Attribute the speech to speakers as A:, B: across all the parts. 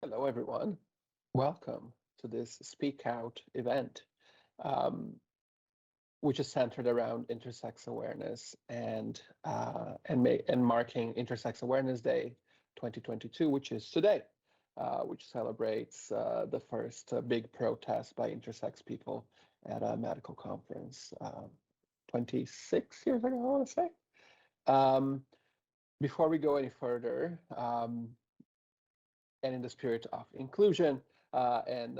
A: Hello, everyone. Welcome to this Speak Out event, um, which is centered around intersex awareness and marking Intersex Awareness Day 2022, which is today, which celebrates the first big protest by intersex people at a medical conference 26 years ago, I want to say. Um, Before we go any further, and in the spirit of inclusion, and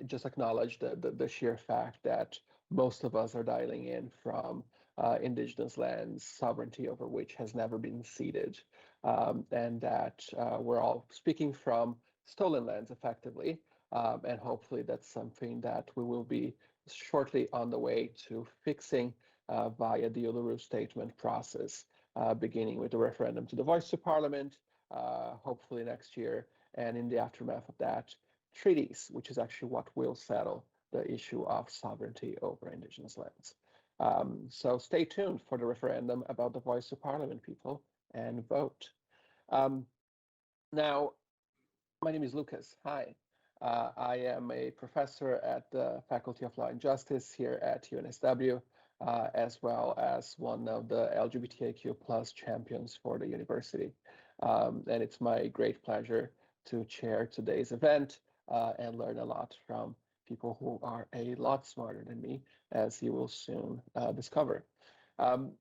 A: just acknowledge the sheer fact that most of us are dialing in from indigenous lands, sovereignty over which has never been ceded, and that we're all speaking from stolen lands effectively. And hopefully that's something that we will be shortly on the way to fixing via the Uluru Statement process, beginning with the referendum to the voice to Parliament, hopefully next year, and in the aftermath of that, treaties, which is actually what will settle the issue of sovereignty over indigenous lands. So stay tuned for the referendum about the voice to Parliament, people, and vote. Now, my name is Lucas. Hi. I am a professor at the Faculty of Law and Justice here at UNSW, as well as one of the LGBTQ plus champions for the university. And it's my great pleasure to chair today's event and learn a lot from people who are a lot smarter than me, as you will soon discover.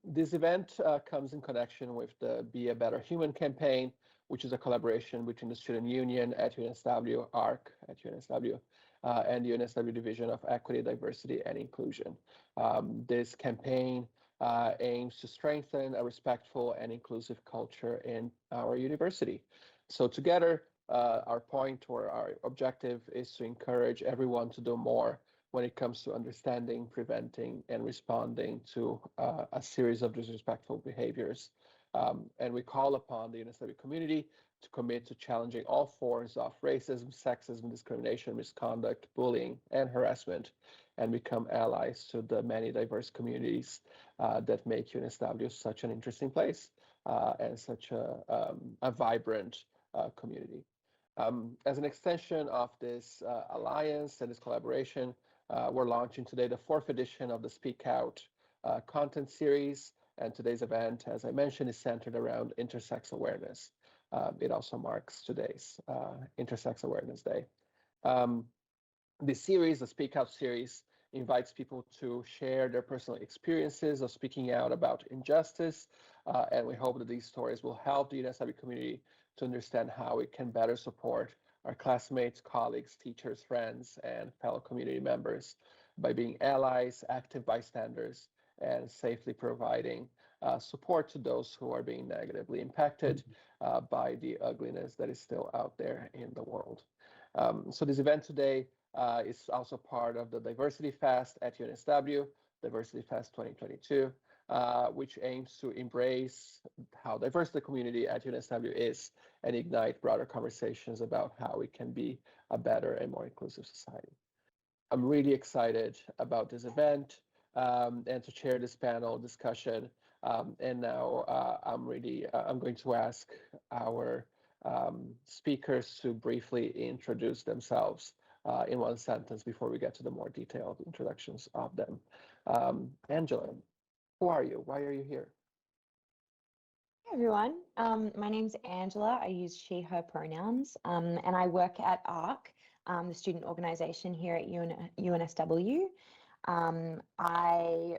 A: This event comes in connection with the Be a Better Human campaign, which is a collaboration between the Student Union at UNSW, ARC at UNSW, and the UNSW Division of Equity, Diversity, and Inclusion. This campaign aims to strengthen a respectful and inclusive culture in our university. So together, our point or our objective is to encourage everyone to do more when it comes to understanding, preventing, and responding to a series of disrespectful behaviors. And we call upon the UNSW community to commit to challenging all forms of racism, sexism, discrimination, misconduct, bullying, and harassment, and become allies to the many diverse communities that make UNSW such an interesting place and such a vibrant community. As an extension of this alliance and this collaboration, we're launching today the 4th edition of the Speak Out content series. And today's event, as I mentioned, is centered around intersex awareness. It also marks today's Intersex Awareness Day. This series, the Speak Out series, invites people to share their personal experiences of speaking out about injustice. And we hope that these stories will help the UNSW community to understand how it can better support our classmates, colleagues, teachers, friends, and fellow community members by being allies, active bystanders, and safely providing support to those who are being negatively impacted by the ugliness that is still out there in the world. So this event today is also part of the Diversity Fest at UNSW, Diversity Fest 2022, which aims to embrace how diverse the community at UNSW is and ignite broader conversations about how we can be a better and more inclusive society. I'm really excited about this event and to chair this panel discussion. And now I'm going to ask our speakers to briefly introduce themselves in one sentence before we get to the more detailed introductions of them. Angela, who are you? Why are you here?
B: Hey everyone, my name's Angela. I use she, her pronouns, and I work at ARC, the student organisation here at UNSW. I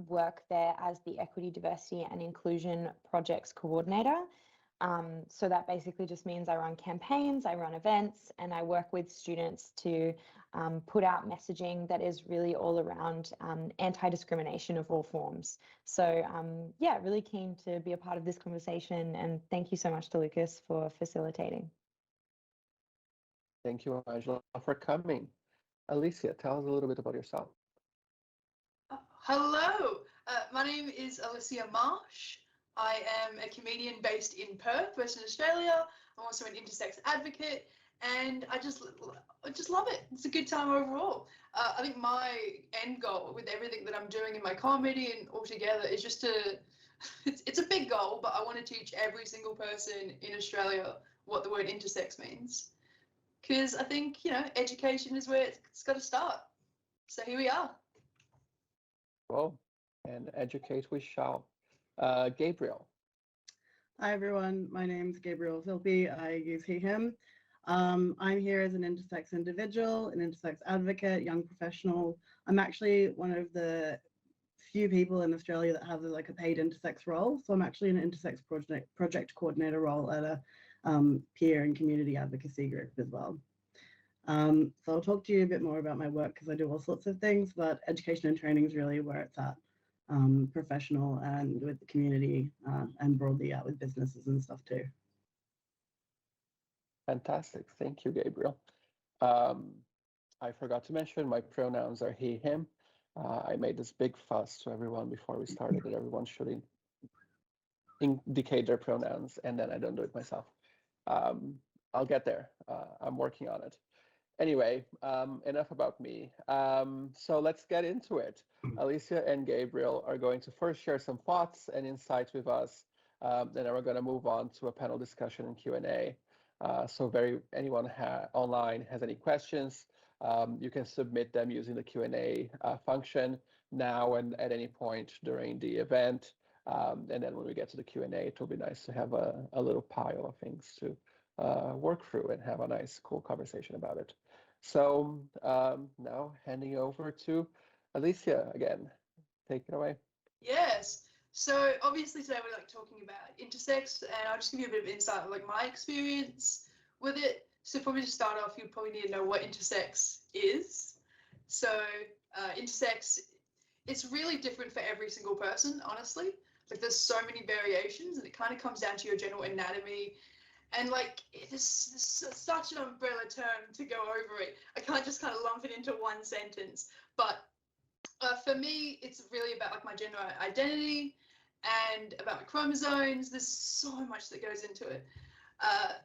B: work there as the Equity, Diversity and Inclusion Projects Coordinator. So that basically just means I run campaigns, I run events, and I work with students to put out messaging that is really all around anti-discrimination of all forms. So yeah, really keen to be a part of this conversation, and thank you so much to Lucas for facilitating.
A: Thank you, Angela, for coming. Alissia, tell us a little bit about yourself.
C: Hello, my name is Alissia Marsh. I am a comedian based in Perth, Western Australia. I'm also an intersex advocate, and I just love it. It's a good time overall. I think my end goal with everything that I'm doing in my comedy and all together is just to, it's a big goal, but I want to teach every single person in Australia what the word intersex means. because I think, you know, education is where it's got to start. So here we are.
A: Well, and educate we shall. Gabriel.
D: Hi everyone, my name's Gabriel Philby. I use he, him. I'm here as an intersex individual, an intersex advocate, young professional. I'm actually one of the few people in Australia that have like a paid intersex role. So I'm actually an intersex project coordinator role at a peer and community advocacy group as well. So I'll talk to you a bit more about my work because I do all sorts of things, but education and training is really where it's at. Professional and with the community and broadly out with businesses and stuff too.
A: Fantastic. Thank you, Gabriel. I forgot to mention my pronouns are he, him. I made this big fuss to everyone before we started that everyone should indicate their pronouns, and then I don't do it myself. I'll get there. I'm working on it. Anyway, enough about me. So let's get into it. Alissia and Gabriel are going to first share some thoughts and insights with us. Then we're going to move on to a panel discussion and Q&A. So anyone online has any questions, you can submit them using the Q&A function now and at any point during the event. And then when we get to the Q&A, it will be nice to have a little pile of things to work through and have a nice, cool conversation about it. So now handing over to Alissia again. Take it away.
C: Yes. So obviously today we're like talking about intersex, and I'll just give you a bit of insight of like my experience with it. So probably to start off, you probably need to know what intersex is. So intersex, it's really different for every single person, honestly. Like there's so many variations, and it kind of comes down to your general anatomy. And like it is such an umbrella term to go over it. I can't just kind of lump it into one sentence. But for me, it's really about like my gender identity and about my chromosomes. There's so much that goes into it.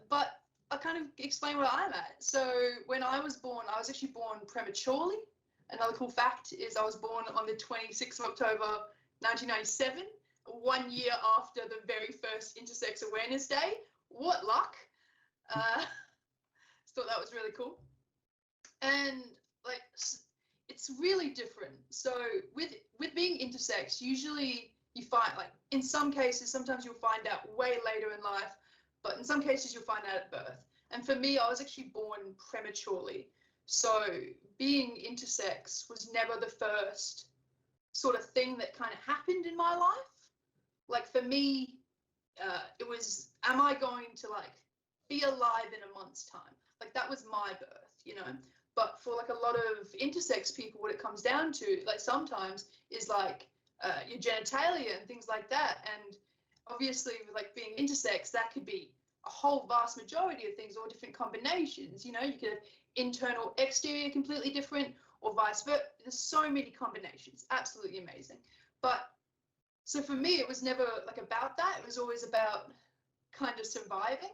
C: But I'll kind of explain where I'm at. So when I was born, I was actually born prematurely. Another cool fact is I was born on the 26th of October, 1997, 1 year after the very first Intersex Awareness Day. What luck. Thought that was really cool. And like, it's really different. So with being intersex, usually you find like in some cases, sometimes you'll find out way later in life, but in some cases you'll find out at birth. And for me, I was actually born prematurely. So being intersex was never the first sort of thing that kind of happened in my life. Like for me, it was, am I going to like be alive in a month's time? Like that was my birth, you know. But for like a lot of intersex people, what it comes down to, like sometimes, is like your genitalia and things like that. And obviously, with like being intersex, that could be a whole vast majority of things, or different combinations. You know, you could have internal, exterior, completely different, or vice versa. There's so many combinations. Absolutely amazing. But so for me, it was never like about that. It was always about kind of surviving.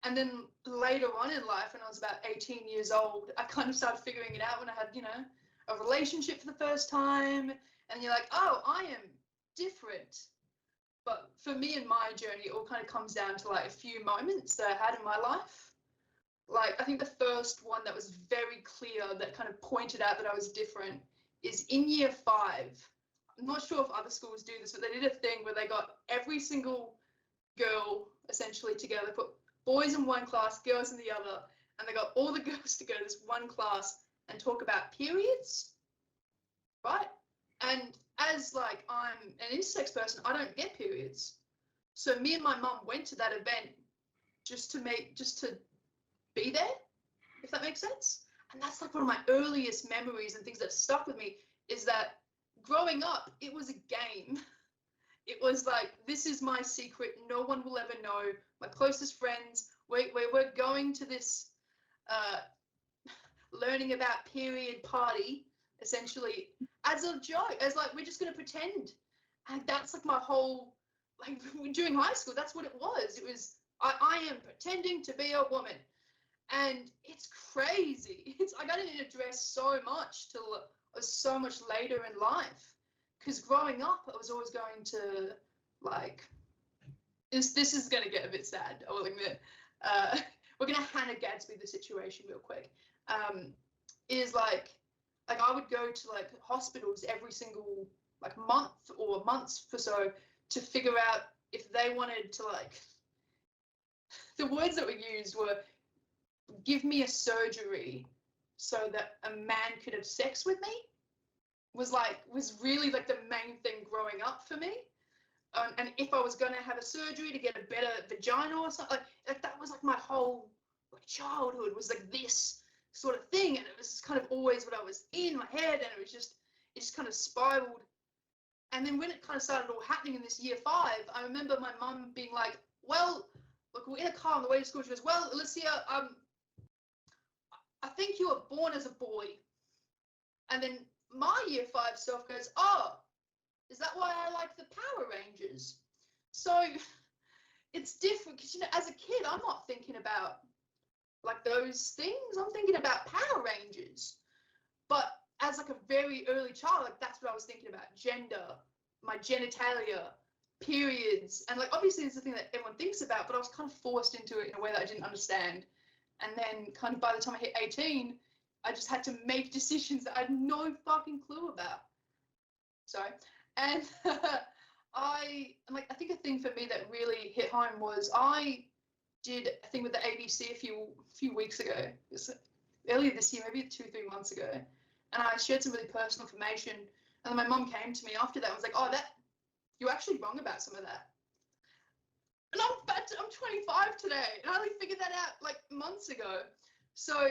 C: And then later on in life, when I was about 18 years old, I kind of started figuring it out when I had, you know, a relationship for the first time. And you're like, oh, I am different. But for me and my journey, it all kind of comes down to like a few moments that I had in my life. Like, I think the first one that was very clear that kind of pointed out that I was different is in year 5. I'm not sure if other schools do this, but they did a thing where they got every single girl essentially together, put boys in one class, girls in the other, and they got all the girls to go to this one class and talk about periods, right? And as like I'm an intersex person, I don't get periods. So me and my mum went to that event just to be there, if that makes sense. And that's like one of my earliest memories and things that stuck with me is that growing up, it was a game. It was like, this is my secret. No one will ever know. My closest friends, we're going to this learning about period party, essentially, as a joke, as like, we're just going to pretend. And that's like my whole, like during high school, that's what it was. It was, I am pretending to be a woman. And it's crazy. I got into dress so much till so much later in life. Because growing up, I was always going to, like, this is going to get a bit sad, I will admit. We're going to kind of Gatsby the situation real quick. Is like I would go to like hospitals every single like month or months or so to figure out if they wanted to, like, the words that were used were give me a surgery so that a man could have sex with me, was really like the main thing growing up for me. And if I was going to have a surgery to get a better vagina or something, like that was like my whole like childhood was like this sort of thing, and it was kind of always what I was in my head, and it just kind of spiraled. And then when it kind of started all happening in this year 5, I remember my mum being like, well, look, we're in a car on the way to school. She goes, well, Alissia, I think you were born as a boy. And then my year 5 self goes, oh, is that why I like the Power Rangers? So it's different because, you know, as a kid, I'm not thinking about like those things. I'm thinking about Power Rangers. But as like a very early child, like that's what I was thinking about: gender, my genitalia, periods, and like obviously it's the thing that everyone thinks about, but I was kind of forced into it in a way that I didn't understand. And then kind of by the time I hit 18, I just had to make decisions that I had no fucking clue about. Sorry. And I think a thing for me that really hit home was I did a thing with the ABC a few weeks ago. It was earlier this year, maybe 2-3 months ago. And I shared some really personal information. And then my mum came to me after that and was like, oh, you're actually wrong about some of that. And I'm 25 today. And I only figured that out like months ago. So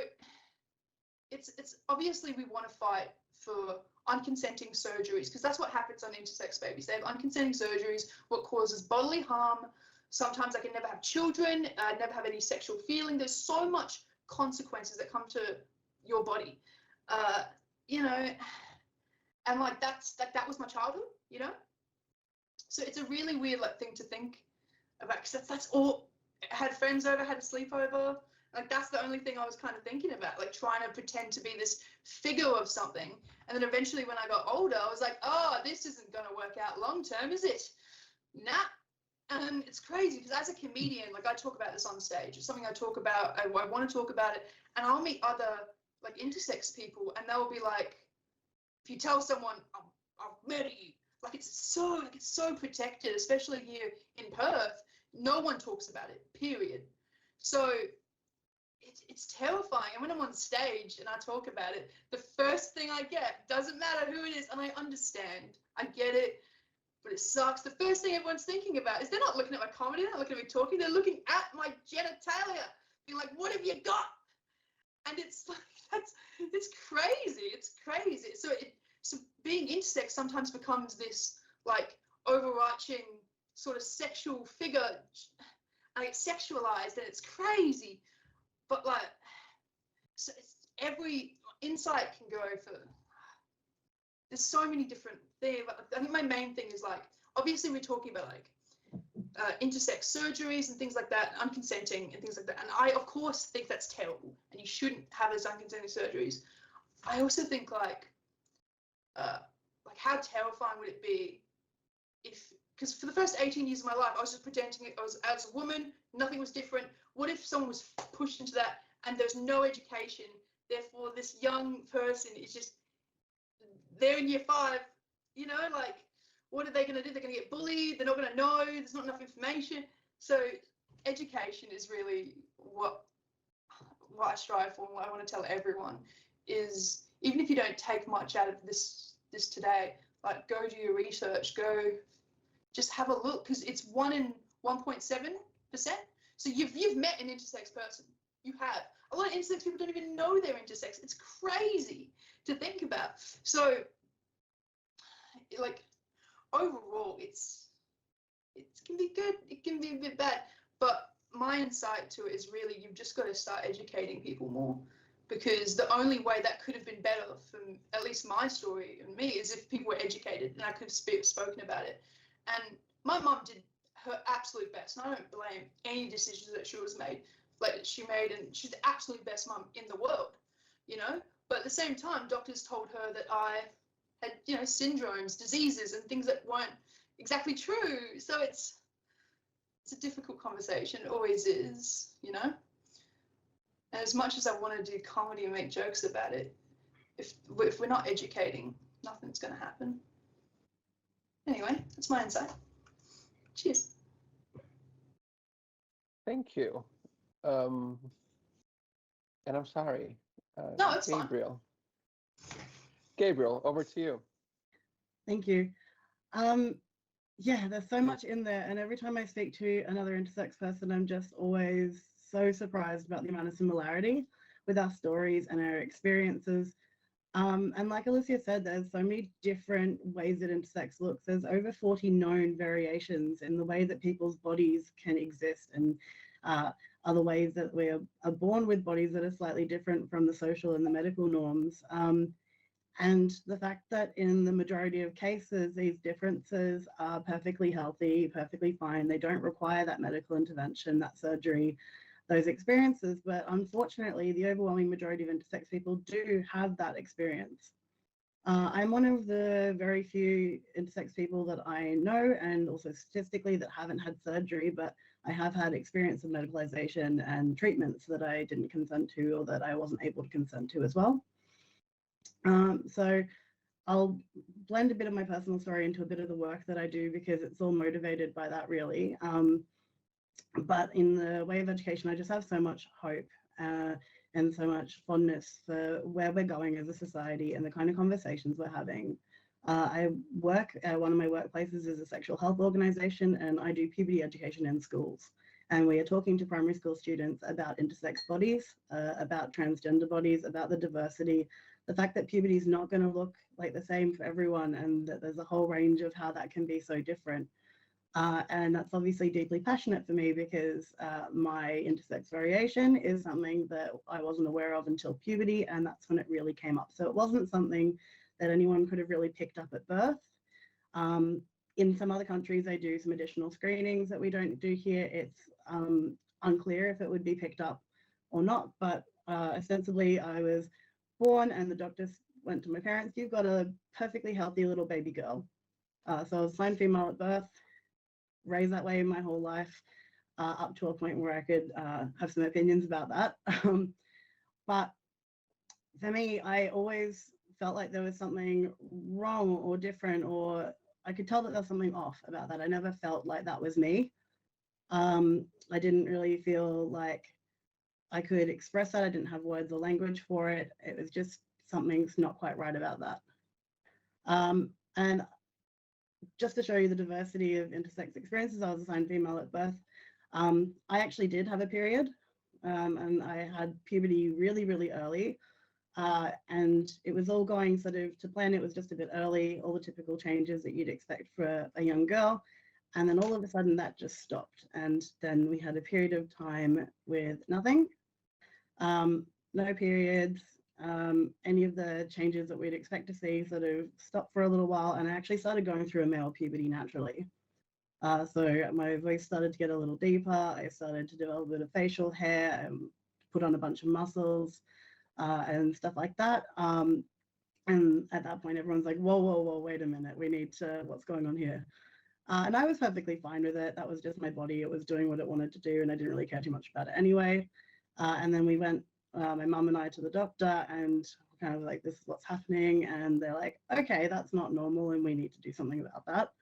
C: it's obviously we want to fight for unconsenting surgeries, because that's what happens on intersex babies. They have unconsenting surgeries, what causes bodily harm. Sometimes they can never have children, never have any sexual feeling. There's so much consequences that come to your body. You know, and like that was my childhood, you know. So it's a really weird like thing to think about, because that's all. I had friends over, had a sleepover, like that's the only thing I was kind of thinking about, like trying to pretend to be this figure of something. And then eventually when I got older, I was like, oh, this isn't going to work out long term, is it? Nah. And it's crazy because as a comedian, like I talk about this on stage. It's something I talk about. I want to talk about it, and I'll meet other like intersex people, and they'll be like, if you tell someone I've met you, like it's so protected, especially here in Perth. No one talks about it, period. So it's terrifying. And when I'm on stage and I talk about it, the first thing I get, doesn't matter who it is, and I understand, I get it, but it sucks. The first thing everyone's thinking about is they're not looking at my comedy, they're not looking at me talking, they're looking at my genitalia, being like, what have you got? And it's like, it's crazy. It's crazy. So being intersex sometimes becomes this like overarching sort of sexual figure, and it's sexualized, and it's crazy. But like, so it's every insight can go for. There's so many different things. I think my main thing is like, obviously we're talking about like intersex surgeries and things like that, unconsenting and things like that. And I, of course, think that's terrible, and you shouldn't have those unconsenting surgeries. I also think like how terrifying would it be if, because for the first 18 years of my life, I was just pretending I was as a woman, nothing was different. What if someone was pushed into that and there's no education? Therefore, this young person is just there in year 5, you know, like, what are they going to do? They're going to get bullied. They're not going to know. There's not enough information. So education is really what I strive for, and what I want to tell everyone is, even if you don't take much out of this today, like go do your research, go just have a look, because it's 1 in 1.7%. So you've met an intersex person. You have. A lot of intersex people don't even know they're intersex. It's crazy to think about. So like, overall, it can be good, it can be a bit bad, but my insight to it is really you've just got to start educating people more, because the only way that could have been better from at least my story and me is if people were educated and I could have spoken about it. And my mum did her absolute best, and I don't blame any decisions that she made, and she's the absolute best mum in the world, you know. But at the same time, doctors told her that I had, you know, syndromes, diseases, and things that weren't exactly true. So it's a difficult conversation. It always is, you know. as much as I want to do comedy and make jokes about it, if we're not educating, nothing's going to happen. Anyway, that's my insight. Cheers.
A: Thank you. And I'm sorry.
C: No, it's fine.
A: Gabriel, over to you.
D: Thank you. Yeah, there's so much in there, and every time I speak to another intersex person, I'm just always so surprised about the amount of similarity with our stories and our experiences. And like Alissia said, there's so many different ways that intersex looks. There's over 40 known variations in the way that people's bodies can exist, and other ways that we are born with bodies that are slightly different from the social and the medical norms. And the fact that in the majority of cases, these differences are perfectly healthy, perfectly fine. They don't require that medical intervention, that surgery, those experiences. But unfortunately, the overwhelming majority of intersex people do have that experience. I'm one of the very few intersex people that I know, and also statistically, that haven't had surgery, but I have had experience of medicalization and treatments that I didn't consent to, or that I wasn't able to consent to as well. So I'll blend a bit of my personal story into a bit of the work that I do, because it's all motivated by that, really. But in the way of education, I just have so much hope and so much fondness for where we're going as a society and the kind of conversations we're having. I work, one of my workplaces is a sexual health organization, and I do puberty education in schools. And we are talking to primary school students about intersex bodies, about transgender bodies, about the diversity, the fact that puberty is not going to look like the same for everyone, and that there's a whole range of how that can be so different. And that's obviously deeply passionate for me, because my intersex variation is something that I wasn't aware of until puberty, and that's when it really came up. So it wasn't something that anyone could have really picked up at birth. In some other countries, they do some additional screenings that we don't do here. It's unclear if it would be picked up or not, but ostensibly I was born and the doctors went to my parents, "You've got a perfectly healthy little baby girl." So I was assigned female at birth, raised that way my whole life, up to a point where I could have some opinions about that. But for me, I always felt like there was something wrong or different, or I could tell that there was something off about that. I never felt like that was me. I didn't really feel like I could express that. I didn't have words or language for it. It was just something's not quite right about that. And just to show you the diversity of intersex experiences, I was assigned female at birth. I actually did have a period, and I had puberty really, really early. And it was all going sort of to plan. It was just a bit early, all the typical changes that you'd expect for a young girl. And then all of a sudden that just stopped. And then we had a period of time with nothing, no periods, any of the changes that we'd expect to see sort of stopped for a little while. And I actually started going through a male puberty naturally. So my voice started to get a little deeper. I started to develop a bit of facial hair and put on a bunch of muscles and stuff like that. And at that point, everyone's like, whoa, whoa, whoa, wait a minute. We need to, what's going on here? And I was perfectly fine with it. That was just my body. It was doing what it wanted to do, and I didn't really care too much about it anyway. And then we went, my mum and I, to the doctor, and kind of like, this is what's happening. And they're like, okay, that's not normal, and we need to do something about that.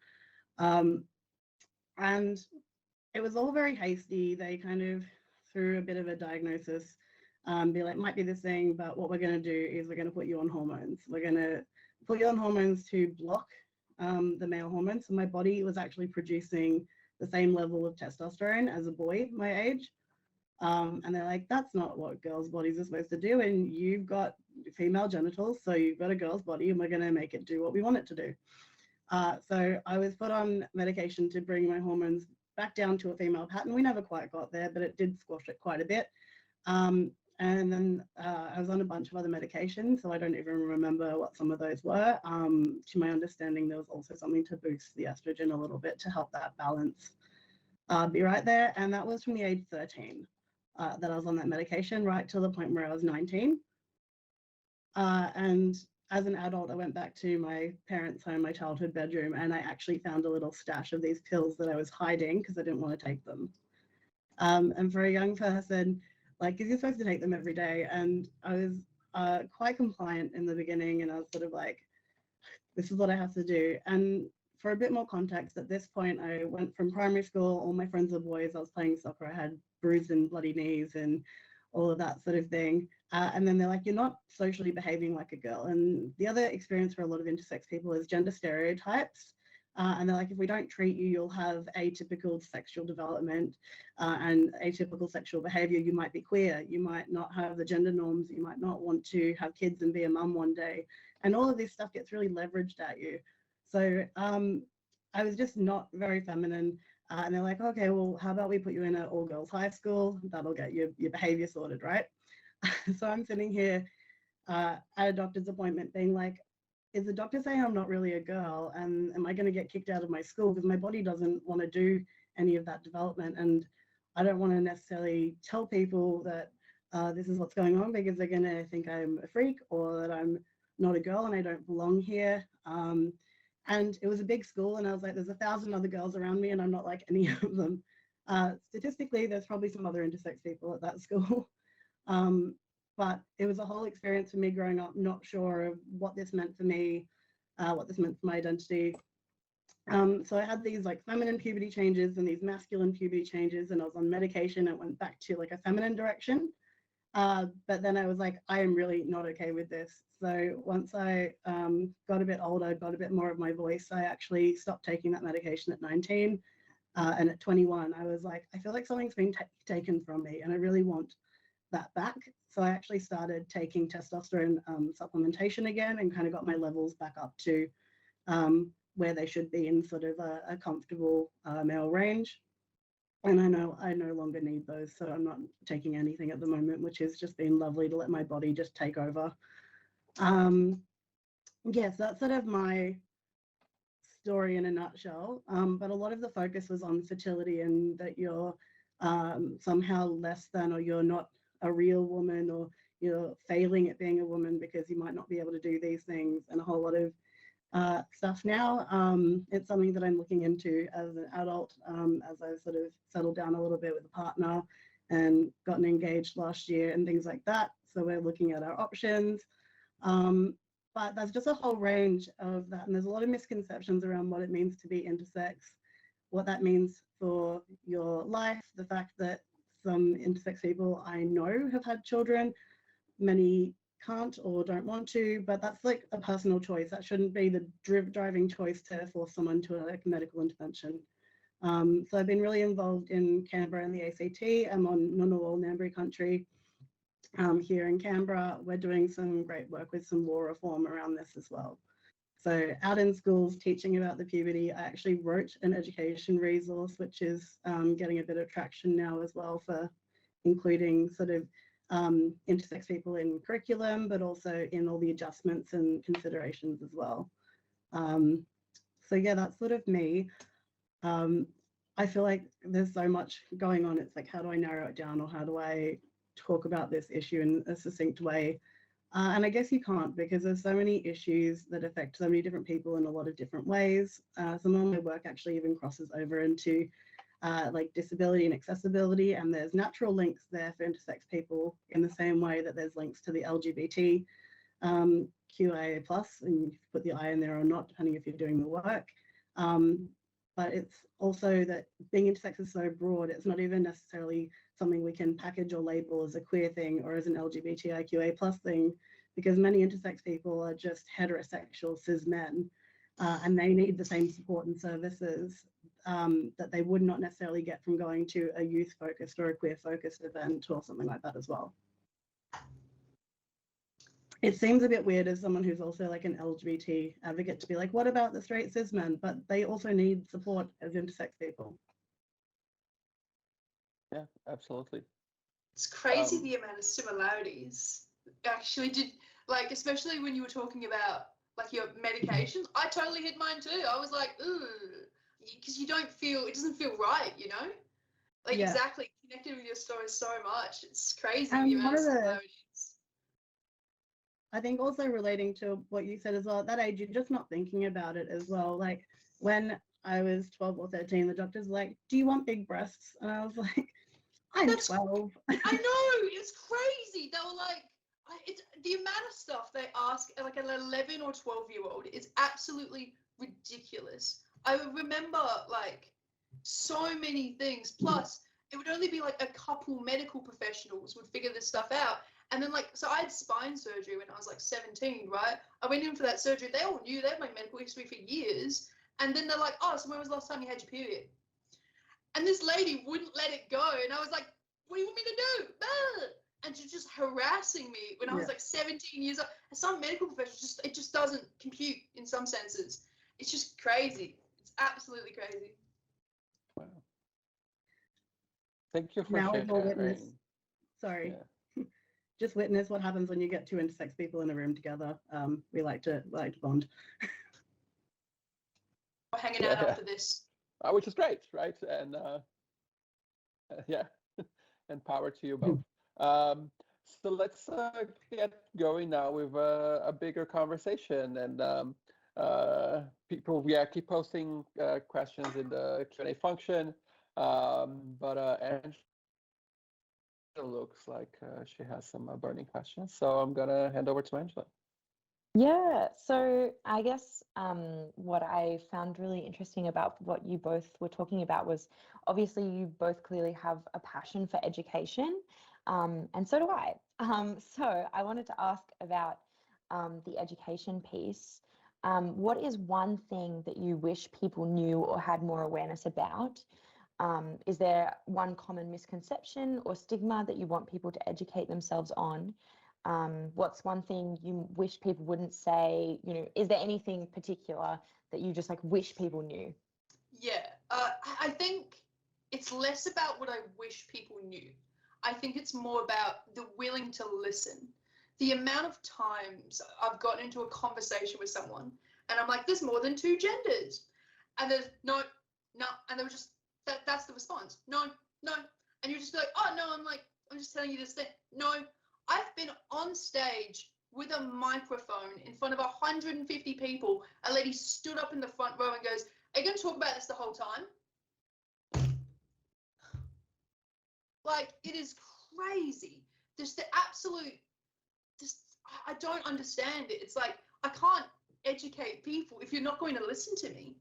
D: And it was all very hasty. They kind of threw a bit of a diagnosis, be like, might be this thing, but what we're going to do is we're going to put you on hormones. We're going to put you on hormones to block the male hormones. So my body was actually producing the same level of testosterone as a boy my age. And they're like, that's not what girls' bodies are supposed to do. And you've got female genitals, so you've got a girl's body, and we're going to make it do what we want it to do. So I was put on medication to bring my hormones back down to a female pattern. We never quite got there, but it did squash it quite a bit. And then I was on a bunch of other medications, so I don't even remember what some of those were. To my understanding, there was also something to boost the estrogen a little bit to help that balance be right there. And that was from the age 13 that I was on that medication, right till the point where I was 19. And as an adult, I went back to my parents' home, my childhood bedroom, and I actually found a little stash of these pills that I was hiding because I didn't want to take them. And for a young person, like, because you're supposed to take them every day. And I was quite compliant in the beginning, and I was sort of like, this is what I have to do. And for a bit more context, at this point, I went from primary school, all my friends were boys, I was playing soccer, I had bruised and bloody knees and all of that sort of thing. And then they're like, you're not socially behaving like a girl. And the other experience for a lot of intersex people is gender stereotypes. And they're like, if we don't treat you, you'll have atypical sexual development and atypical sexual behavior. You might be queer, you might not have the gender norms, you might not want to have kids and be a mum one day. And all of this stuff gets really leveraged at you. So I was just not very feminine. And they're like, okay, well, how about we put you in an all-girls high school? That'll get your behavior sorted, right? So I'm sitting here at a doctor's appointment being like, is the doctor saying I'm not really a girl? And am I going to get kicked out of my school? Because my body doesn't want to do any of that development. And I don't want to necessarily tell people that this is what's going on, because they're going to think I'm a freak or that I'm not a girl and I don't belong here. And it was a big school, and I was like, there's 1,000 other girls around me and I'm not like any of them. Statistically, there's probably some other intersex people at that school. But it was a whole experience for me growing up, not sure of what this meant for me, what this meant for my identity. So I had these like feminine puberty changes and these masculine puberty changes, and I was on medication and went back to like a feminine direction. But then I was like, I am really not okay with this. So once I got a bit older, got a bit more of my voice, I actually stopped taking that medication at 19. And at 21, I was like, I feel like something's been taken from me and I really want that back. So I actually started taking testosterone supplementation again and kind of got my levels back up to where they should be in sort of a comfortable male range. And I know I no longer need those, so I'm not taking anything at the moment, which has just been lovely to let my body just take over. Yes, that's sort of my story in a nutshell. But a lot of the focus was on fertility and that you're somehow less than, or you're not a real woman, or you're failing at being a woman because you might not be able to do these things, and a whole lot of stuff now. It's something that I'm looking into as an adult, as I've sort of settled down a little bit with a partner and gotten engaged last year and things like that. So we're looking at our options. But there's just a whole range of that. And there's a lot of misconceptions around what it means to be intersex, what that means for your life, the fact that some intersex people I know have had children, many can't or don't want to, but that's like a personal choice. That shouldn't be the driving choice to force someone to a medical intervention. So I've been really involved in Canberra and the ACT. I'm on Ngunnawal Ngambri country here in Canberra. We're doing some great work with some law reform around this as well. So out in schools teaching about the puberty, I actually wrote an education resource, which is getting a bit of traction now as well, for including sort of intersex people in curriculum, but also in all the adjustments and considerations as well. So yeah, that's sort of me. I feel like there's so much going on. It's like, how do I narrow it down, or how do I talk about this issue in a succinct way? And I guess you can't, because there's so many issues that affect so many different people in a lot of different ways. Some of my work actually even crosses over into like disability and accessibility, and there's natural links there for intersex people in the same way that there's links to the LGBTQIA+, and you put the I in there or not, depending if you're doing the work. But it's also that being intersex is so broad, it's not even necessarily something we can package or label as a queer thing or as an LGBTIQA+ thing, because many intersex people are just heterosexual cis men, and they need the same support and services that they would not necessarily get from going to a youth-focused or a queer-focused event or something like that as well. It seems a bit weird as someone who's also like an LGBT advocate to be like, what about the straight cis men? But they also need support as intersex people.
A: Yeah, absolutely.
C: It's crazy the amount of similarities. Actually, did like, especially when you were talking about like your medications, I totally hit mine too. I was like, ooh, because you don't feel, it doesn't feel right, you know? Like, yeah. Exactly, connected with your story so much. It's crazy the amount of similarities.
D: I think also relating to what you said as well, at that age, you're just not thinking about it as well. Like when I was 12 or 13, the doctor's like, do you want big breasts? And I was like, I'm
C: That's
D: 12.
C: I know, it's crazy. They were like, it's the amount of stuff they ask like an 11 or 12-year-old is absolutely ridiculous. I remember like so many things. Plus, it would only be like a couple medical professionals would figure this stuff out. And then like, so I had spine surgery when I was like 17, right? I went in for that surgery. They all knew, they had my medical history for years. And then they're like, oh, so when was the last time you had your period? And this lady wouldn't let it go. And I was like, what do you want me to do? And she's just harassing me when I was like 17 years old. And some medical professionals, it just doesn't compute in some senses. It's just crazy. It's absolutely crazy.
A: Wow. Thank you for
D: Now we've all
A: sharing.
D: witnessed. Sorry.
A: Yeah.
D: Just witness what happens when you get two intersex people in a room together. We like to bond.
C: We're hanging out after this.
A: Which is great, right? And yeah, and power to you both. So let's get going now with a bigger conversation, and people, keep posting questions in the Q&A function. But Angela looks like she has some burning questions, so I'm gonna hand over to Angela.
B: Yeah, so I guess what I found really interesting about what you both were talking about was obviously you both clearly have a passion for education, and so do I. So I wanted to ask about the education piece. What is one thing that you wish people knew or had more awareness about? Is there one common misconception or stigma that you want people to educate themselves on? What's one thing you wish people wouldn't say? You know, is there anything particular that you just like wish people knew?
C: Yeah, I think it's less about what I wish people knew. I think it's more about the willing to listen. The amount of times I've gotten into a conversation with someone and I'm like, there's more than two genders. And there's no, and they were just, that's the response. No. And you just be like, oh no, I'm just telling you this thing. No. I've been on stage with a microphone in front of 150 people. A lady stood up in the front row and goes, are you going to talk about this the whole time? Like, it is crazy. Just the absolute, I don't understand it. It's like, I can't educate people if you're not going to listen to me.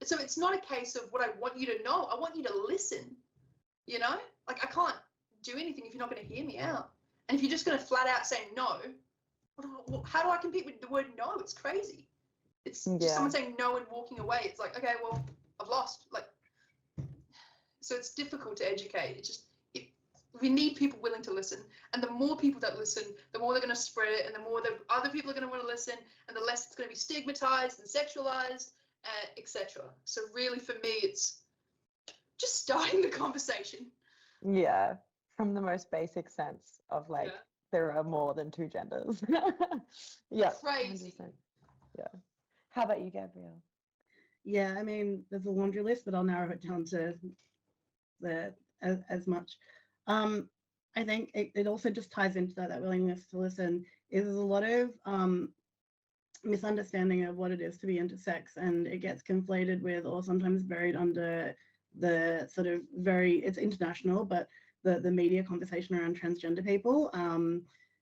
C: So it's not a case of what I want you to know. I want you to listen, you know? Like, I can't do anything if you're not going to hear me out. And if you're just going to flat out say no, how do I compete with the word no? It's crazy. It's just someone saying no and walking away. It's like, okay, well, I've lost. Like, so it's difficult to educate. It's just, we need people willing to listen. And the more people that listen, the more they're going to spread it, and the more the other people are going to want to listen, and the less it's going to be stigmatized and sexualized, etc. So really, for me, it's just starting the conversation.
B: Yeah, from the most basic sense of like, there are more than two genders. Yeah,
C: crazy.
B: 100%. Yeah. How about you, Gabrielle?
D: Yeah, I mean, there's a laundry list, but I'll narrow it down to as much. I think it also just ties into that willingness to listen. There's a lot of misunderstanding of what it is to be intersex, and it gets conflated with, or sometimes buried under the sort of it's international, but the media conversation around transgender people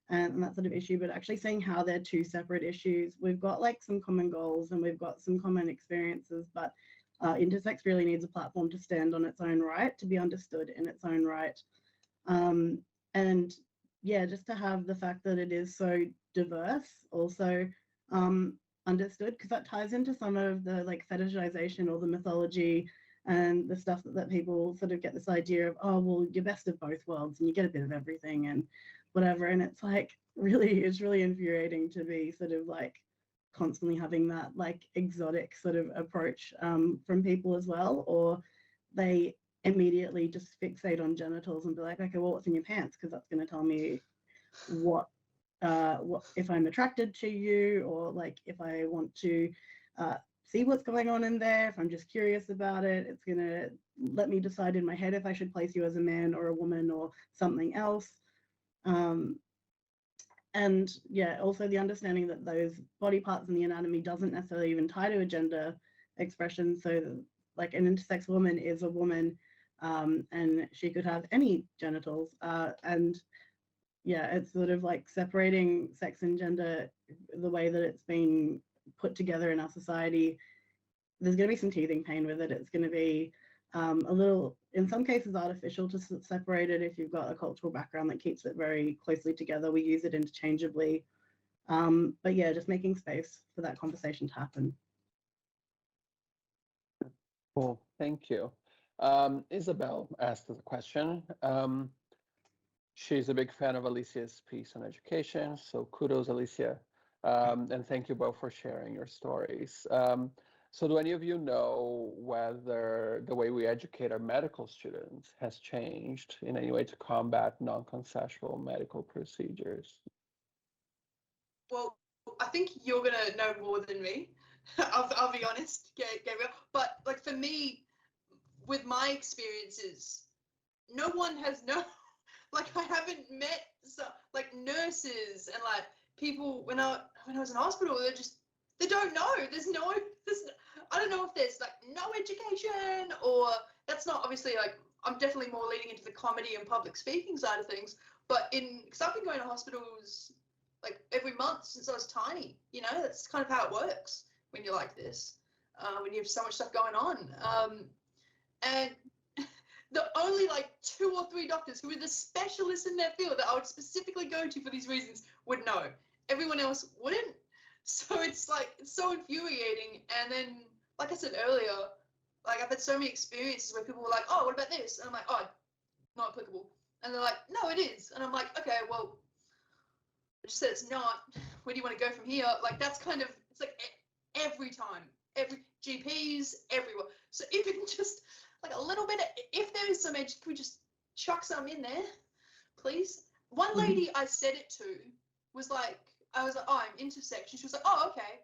D: and that sort of issue, but actually seeing how they're two separate issues. We've got like some common goals and we've got some common experiences, but intersex really needs a platform to stand on its own right, to be understood in its own right. And yeah, just to have the fact that it is so diverse also understood, because that ties into some of the like fetishization or the mythology and the stuff that people sort of get this idea of, oh, well, you're best of both worlds and you get a bit of everything and whatever. And it's like, it's really infuriating to be sort of like constantly having that like exotic sort of approach from people as well, or they immediately just fixate on genitals and be like, okay, well, what's in your pants? Because that's going to tell me what if I'm attracted to you, or like if I want to see what's going on in there. If I'm just curious about it, it's going to let me decide in my head if I should place you as a man or a woman or something else. And yeah, also the understanding that those body parts in the anatomy doesn't necessarily even tie to a gender expression. So like an intersex woman is a woman and she could have any genitals. And yeah, it's sort of like separating sex and gender the way that it's been put together in our society. There's going to be some teething pain with it. It's going to be a little, in some cases, artificial to separate it if you've got a cultural background that keeps it very closely together. We use it interchangeably. But yeah, just making space for that conversation to happen.
A: Cool, thank you. Isabel asked us a question. She's a big fan of Alissia's piece on education, so kudos, Alissia. And thank you both for sharing your stories. So do any of you know whether the way we educate our medical students has changed in any way to combat non-consensual medical procedures?
C: Well, I think you're gonna know more than me. I'll be honest, Gabriel. But like for me, with my experiences, no one has like I haven't met like nurses and like people when I was in hospital. They don't know. I don't know if there's like no education or that's not obviously like I'm definitely more leaning into the comedy and public speaking side of things. But because I've been going to hospitals like every month since I was tiny, that's kind of how it works when you're like this, when you have so much stuff going on. And the only like 2 or 3 doctors who are the specialists in their field that I would specifically go to for these reasons would know. Everyone else wouldn't. So it's so infuriating. And then, like I said earlier, like I've had so many experiences where people were like, oh, what about this? And I'm like, oh, not applicable. And they're like, no, it is. And I'm like, okay, well, I just said it's not. Where do you want to go from here? Like that's kind of, it's like every time, every GPs, everywhere. So even just like a little bit, if there is some edge, can we just chuck some in there, please? One lady I said it to was like, I was like, oh, I'm intersex. And she was like, oh, okay.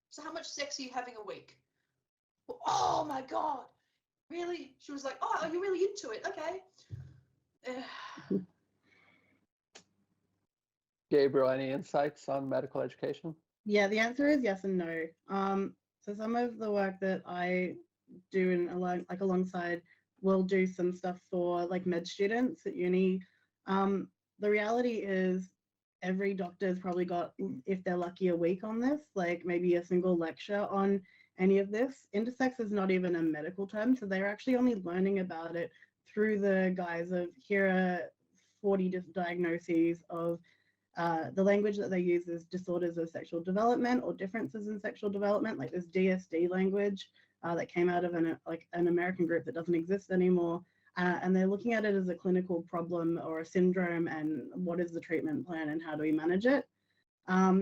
C: So how much sex are you having a week? Well, oh my God, really? She was like, oh, are you really into it? Okay.
A: Gabriel, any insights on medical education?
D: Yeah, the answer is yes and no. So some of the work that I do alongside will do some stuff for like med students at uni. The reality is every doctor's probably got, if they're lucky, a week on this, like maybe a single lecture on any of this. Intersex is not even a medical term, so they're actually only learning about it through the guise of here are 40 diagnoses of the language that they use is disorders of sexual development or differences in sexual development, like this DSD language that came out of an American group that doesn't exist anymore. And they're looking at it as a clinical problem or a syndrome and what is the treatment plan and how do we manage it.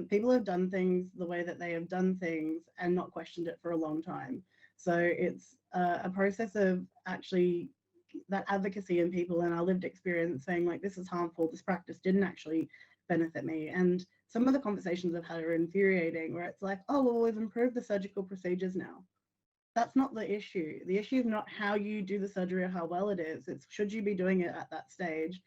D: People have done things the way that they have done things and not questioned it for a long time. So it's a process of actually that advocacy in people and our lived experience saying like, this is harmful, this practice didn't actually benefit me. And some of the conversations I've had are infuriating where it's like, oh, well, we've improved the surgical procedures now. That's not the issue. The issue is not how you do the surgery or how well it is. It's should you be doing it at that stage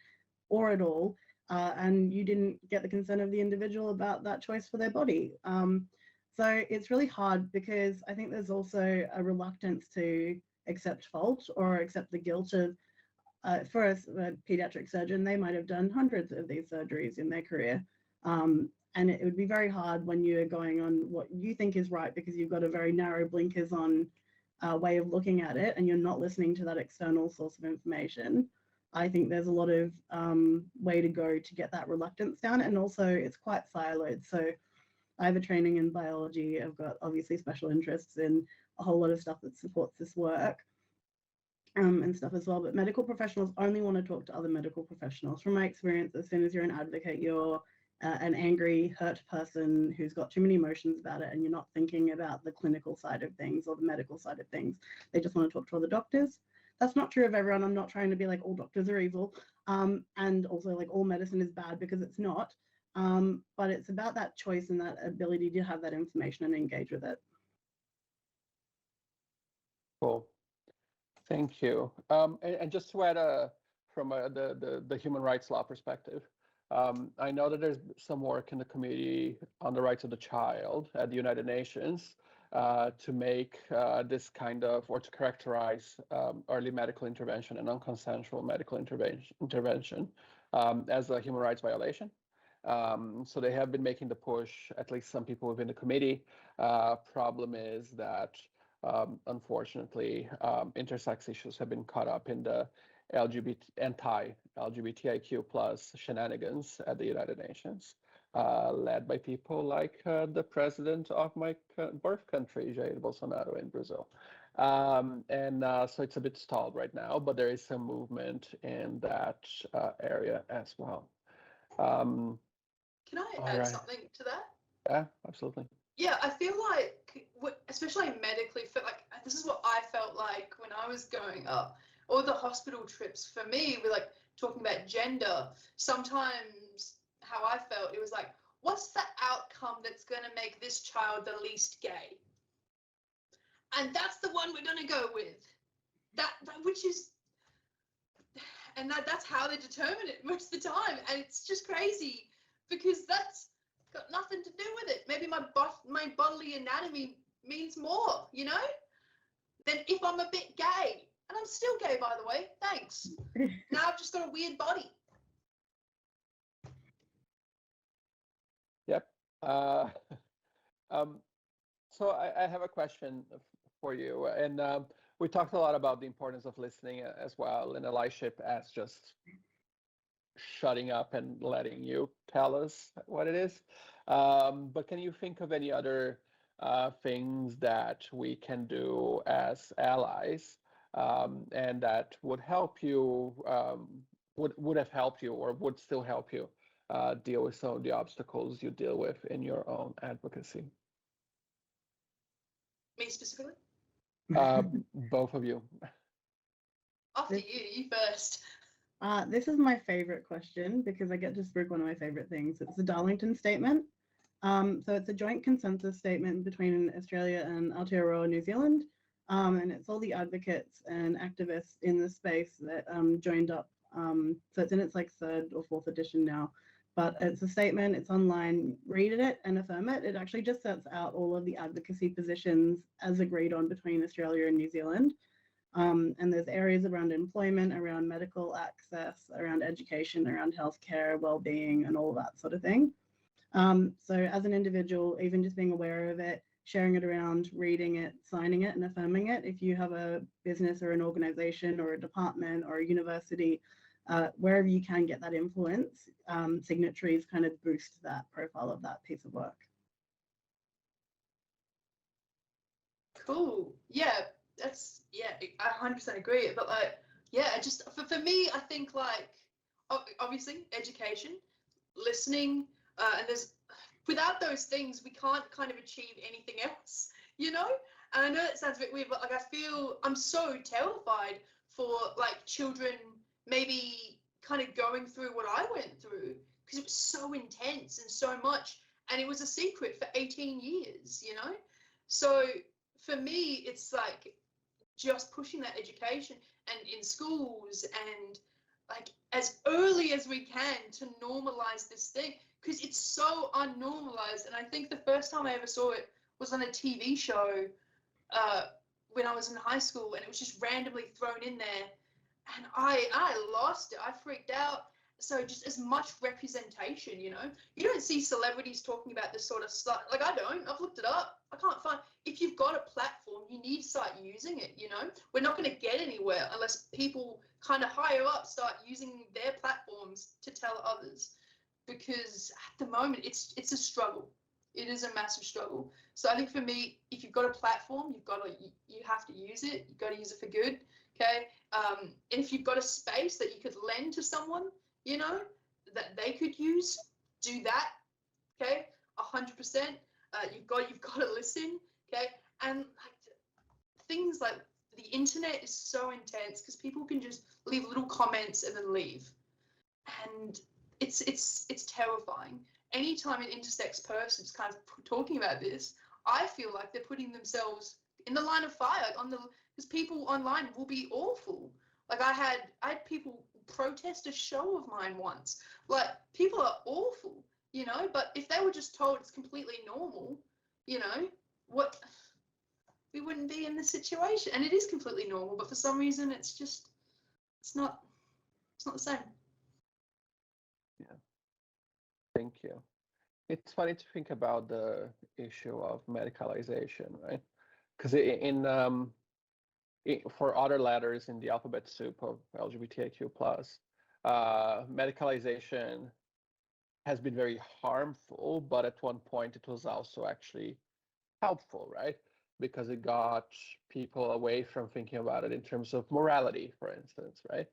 D: or at all, and you didn't get the consent of the individual about that choice for their body. So it's really hard because I think there's also a reluctance to accept fault or accept the guilt of, for a pediatric surgeon, they might have done hundreds of these surgeries in their career. And it would be very hard when you're going on what you think is right because you've got a very narrow blinkers on way of looking at it and you're not listening to that external source of information. I think there's a lot of way to go to get that reluctance down, and also it's quite siloed. So I have a training in biology. I've got obviously special interests in a whole lot of stuff that supports this work and stuff as well. But medical professionals only want to talk to other medical professionals. From my experience, as soon as you're an advocate, you're an angry, hurt person who's got too many emotions about it, and you're not thinking about the clinical side of things or the medical side of things. They just want to talk to other doctors. That's not true of everyone. I'm not trying to be like all doctors are evil, and also like all medicine is bad, because it's not. But it's about that choice and that ability to have that information and engage with it.
A: Cool. Thank you. And just to add from the human rights law perspective, I know that there's some work in the community on the rights of the child at the United Nations. to make this kind of, or to characterize early medical intervention and non-consensual medical intervention as a human rights violation. So they have been making the push, at least some people within the committee. Problem is that, unfortunately, intersex issues have been caught up in the anti-LGBTIQ plus shenanigans at the United Nations, led by people like the president of my birth country, Jair Bolsonaro in Brazil. So it's a bit stalled right now, but there is some movement in that area as well.
C: Can I add something to that?
A: Yeah, absolutely.
C: Yeah, I feel like, especially medically, this is what I felt like when I was growing up. All the hospital trips for me were like talking about gender. Sometimes how I felt, it was like, what's the outcome that's going to make this child the least gay? And that's the one we're going to go with. That's how they determine it most of the time. And it's just crazy because that's got nothing to do with it. Maybe my bodily anatomy means more, you know, than if I'm a bit gay. And I'm still gay, by the way. Thanks. Now I've just got a weird body.
A: Yep. So I have a question for you. And we talked a lot about the importance of listening as well, and allyship as just shutting up and letting you tell us what it is. But can you think of any other things that we can do as allies and that would help you, would have helped you or would still help you deal with some of the obstacles you deal with in your own advocacy?
C: Me specifically?
A: Both of you.
C: After you first.
D: This is my favorite question because I get to sprig one of my favorite things. It's the Darlington Statement. So it's a joint consensus statement between Australia and Aotearoa, New Zealand. And it's all the advocates and activists in the space that joined up. So it's in its like 3rd or 4th edition now. But it's a statement, it's online, read it and affirm it. It actually just sets out all of the advocacy positions as agreed on between Australia and New Zealand. And there's areas around employment, around medical access, around education, around healthcare, well-being, and all that sort of thing. So as an individual, even just being aware of it, sharing it around, reading it, signing it, and affirming it, if you have a business or an organization or a department or a university, wherever you can get that influence, signatories kind of boost that profile of that piece of work.
C: Cool. Yeah, I 100% agree. But like, yeah, just for me, I think like, obviously education, listening, and without those things, we can't kind of achieve anything else, you know? And I know that sounds a bit weird, but like, I feel I'm so terrified for like children maybe kind of going through what I went through because it was so intense and so much, and it was a secret for 18 years, you know? So for me, it's like just pushing that education and in schools and like as early as we can to normalize this thing because it's so unnormalized. And I think the first time I ever saw it was on a TV show when I was in high school, and it was just randomly thrown in there. And I lost it. I freaked out. So just as much representation, you know, you don't see celebrities talking about this sort of stuff. Like I don't. I've looked it up. I can't find. If you've got a platform, you need to start using it. You know, we're not going to get anywhere unless people kind of higher up start using their platforms to tell others. Because at the moment, it's a struggle. It is a massive struggle. So I think for me, if you've got a platform, you have to use it. You've got to use it for good. Okay. And if you've got a space that you could lend to someone, you know, that they could use, do that. Okay. 100%. You've got to listen. Okay. And like things like the internet is so intense because people can just leave little comments and then leave. And it's terrifying. Anytime an intersex person is kind of talking about this, I feel like they're putting themselves in the line of fire because people online will be awful. Like I had people protest a show of mine once. Like people are awful, you know, but if they were just told it's completely normal, you know, what we wouldn't be in this situation. And it is completely normal, but for some reason it's not the same.
A: Yeah, thank you. It's funny to think about the issue of medicalization, right? Because for other letters in the alphabet soup of LGBTQ+, medicalization has been very harmful, but at one point it was also actually helpful, right? Because it got people away from thinking about it in terms of morality, for instance, right?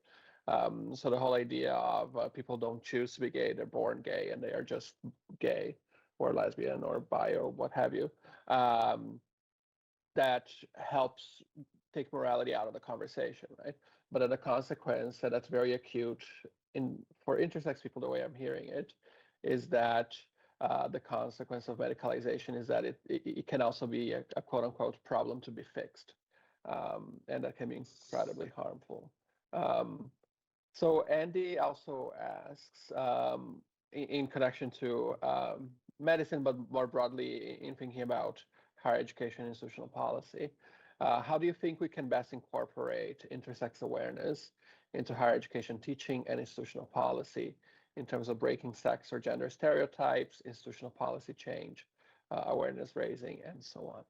A: So the whole idea of people don't choose to be gay, they're born gay and they are just gay or lesbian or bi or what have you. That helps take morality out of the conversation, right? But as a consequence, that's very acute for intersex people, the way I'm hearing it, is that the consequence of medicalization is that it can also be a quote unquote problem to be fixed. And that can be incredibly harmful. So Andy also asks, in connection to medicine, but more broadly in thinking about higher education and institutional policy, how do you think we can best incorporate intersex awareness into higher education teaching and institutional policy in terms of breaking sex or gender stereotypes, institutional policy change, awareness raising, and so on?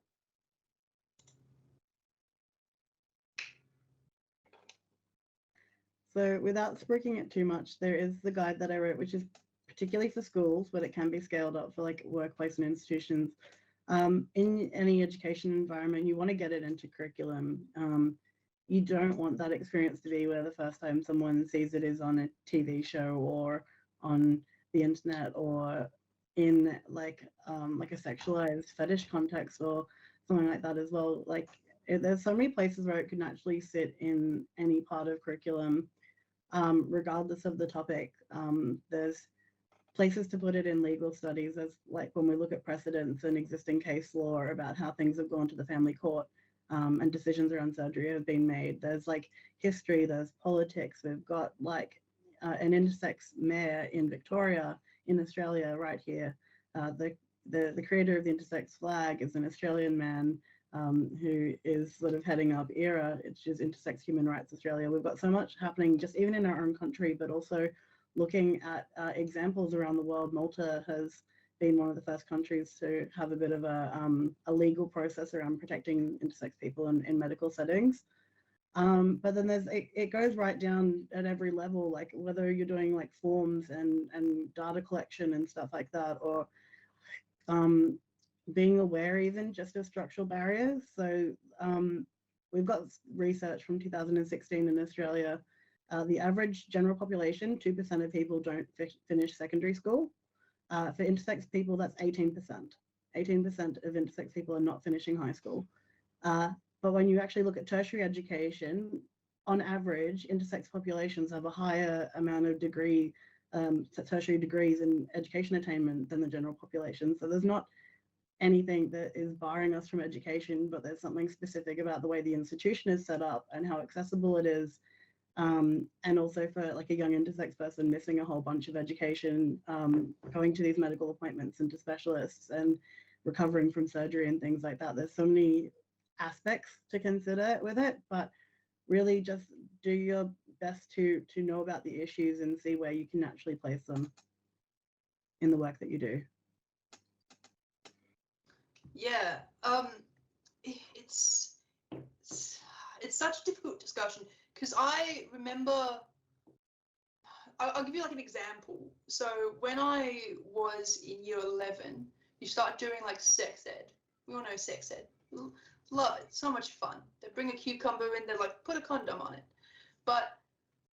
D: So without spooking it too much, there is the guide that I wrote, which is particularly for schools, but it can be scaled up for like workplace and institutions. In any education environment, you want to get it into curriculum. You don't want that experience to be where the first time someone sees it is on a TV show or on the internet or in like a sexualized fetish context or something like that as well. Like there's so many places where it could naturally sit in any part of curriculum, regardless of the topic. There's places to put it in legal studies, as like when we look at precedents and existing case law about how things have gone to the family court, and decisions around surgery have been made. There's like history, there's politics. We've got like an intersex mayor in Victoria, in Australia, right here. The creator of the intersex flag is an Australian man who is sort of heading up ERA, which is Intersex Human Rights Australia. We've got so much happening just even in our own country, but also looking at examples around the world. Malta has been one of the first countries to have a bit of a legal process around protecting intersex people in medical settings. But then it goes right down at every level, like whether you're doing like forms and data collection and stuff like that, or being aware even just of structural barriers. So we've got research from 2016 in Australia. The average general population, 2% of people don't finish secondary school. For intersex people, that's 18%. 18% of intersex people are not finishing high school. But when you actually look at tertiary education, on average, intersex populations have a higher amount of tertiary degrees in education attainment than the general population. So there's not anything that is barring us from education, but there's something specific about the way the institution is set up and how accessible it is. And also for like a young intersex person missing a whole bunch of education, going to these medical appointments and to specialists and recovering from surgery and things like that. There's so many aspects to consider with it, but really just do your best to know about the issues and see where you can actually place them in the work that you do.
C: Yeah, it's such a difficult discussion because I remember, I'll give you like an example. So when I was in year 11, you start doing like sex ed. We all know sex ed. Love it, so much fun. They bring a cucumber in, they're like, put a condom on it. But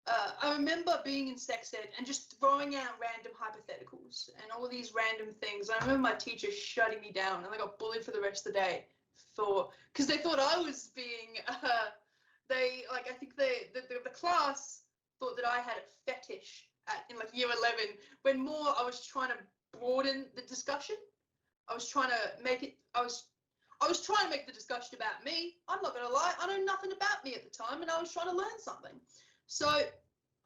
C: I remember being in sex ed and just throwing out random hypotheticals and all these random things. I remember my teacher shutting me down and I got bullied for the rest of the day because they thought I was being, I think the class thought that I had a fetish in like year 11 when more I was trying to broaden the discussion. I was trying to make it, I was trying to make the discussion about me. I'm not going to lie, I know nothing about me at the time and I was trying to learn something. So,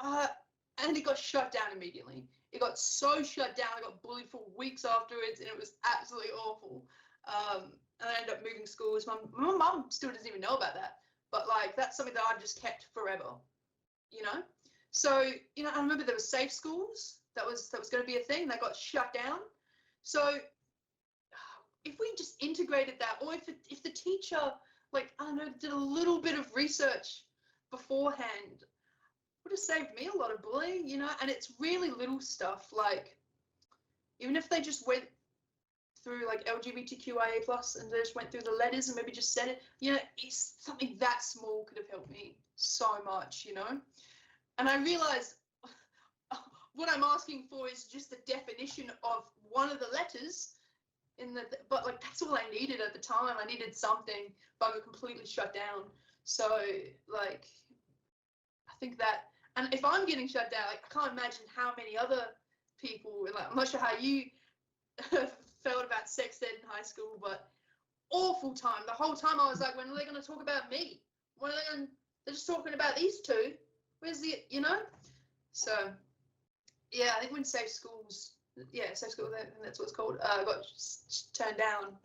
C: and it got shut down immediately. It got so shut down, I got bullied for weeks afterwards and it was absolutely awful. And I ended up moving schools. My mum still doesn't even know about that, but like that's something that I've just kept forever, you know. So I remember there were safe schools that was going to be a thing that got shut down. So if we just integrated that, or if the teacher, like, I don't know, did a little bit of research beforehand, would have saved me a lot of bullying, and it's really little stuff, like even if they just went through like LGBTQIA plus and they just went through the letters and maybe just said it, it's something that small could have helped me so much, and I realized what I'm asking for is just the definition of one of the letters but like that's all I needed at the time. I needed something, but I got completely shut down. So like I think that, and if I'm getting shut down, like I can't imagine how many other people, like I'm not sure how you felt about sex ed in high school, but awful time. The whole time I was like, when are they going to talk about me? When are they going? They're just talking about these two. Where's the, So yeah, I think when safe schools, safe school, I think that's what it's called, got turned down.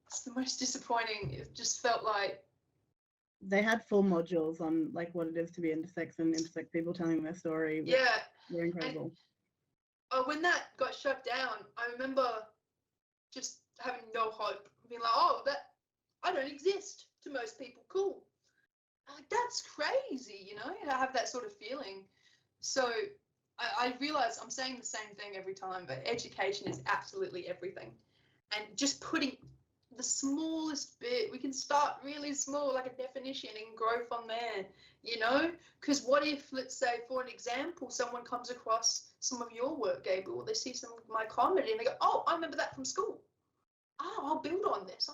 C: It's the most disappointing. It just felt like
D: they had full modules on like what it is to be intersex and intersex people telling their story.
C: Yeah,
D: they're incredible.
C: And, when that got shut down, I remember just having no hope, being like, oh, that I don't exist to most people. Cool. Like that's crazy, I have that sort of feeling. So I realize I'm saying the same thing every time, but education is absolutely everything. And just putting the smallest bit, we can start really small, like a definition, and grow from there, because what if, let's say, for an example, someone comes across some of your work, Gabriel, they see some of my comedy and they go, oh, I remember that from school. Oh, I'll build on this,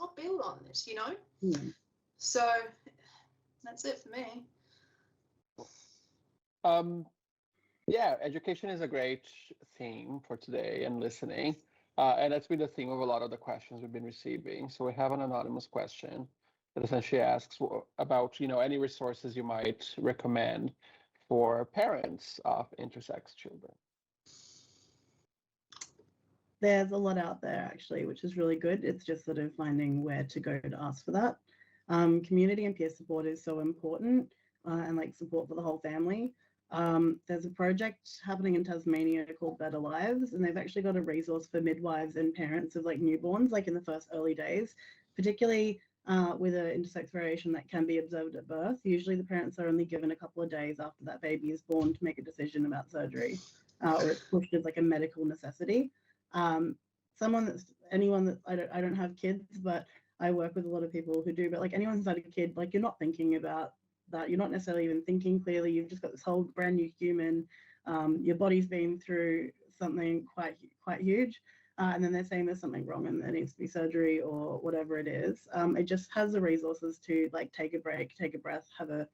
C: So that's it for me.
A: Yeah, education is a great theme for today and listening. And that's been the theme of a lot of the questions we've been receiving. So we have an anonymous question that essentially asks about, any resources you might recommend for parents of intersex children.
D: There's a lot out there actually, which is really good. It's just sort of finding where to go to ask for that. Community and peer support is so important, and like support for the whole family. There's a project happening in Tasmania called Better Lives, and they've actually got a resource for midwives and parents of like newborns, like in the first early days, particularly with an intersex variation that can be observed at birth. Usually the parents are only given a couple of days after that baby is born to make a decision about surgery, or it's pushed as like a medical necessity. Anyone that I don't have kids, but I work with a lot of people who do, but like anyone who's had a kid, like you're not thinking about that, you're not necessarily even thinking clearly. You've just got this whole brand new human. Your body's been through something quite huge, and then they're saying there's something wrong and there needs to be surgery or whatever it is. It just has the resources to like take a break, take a breath, have a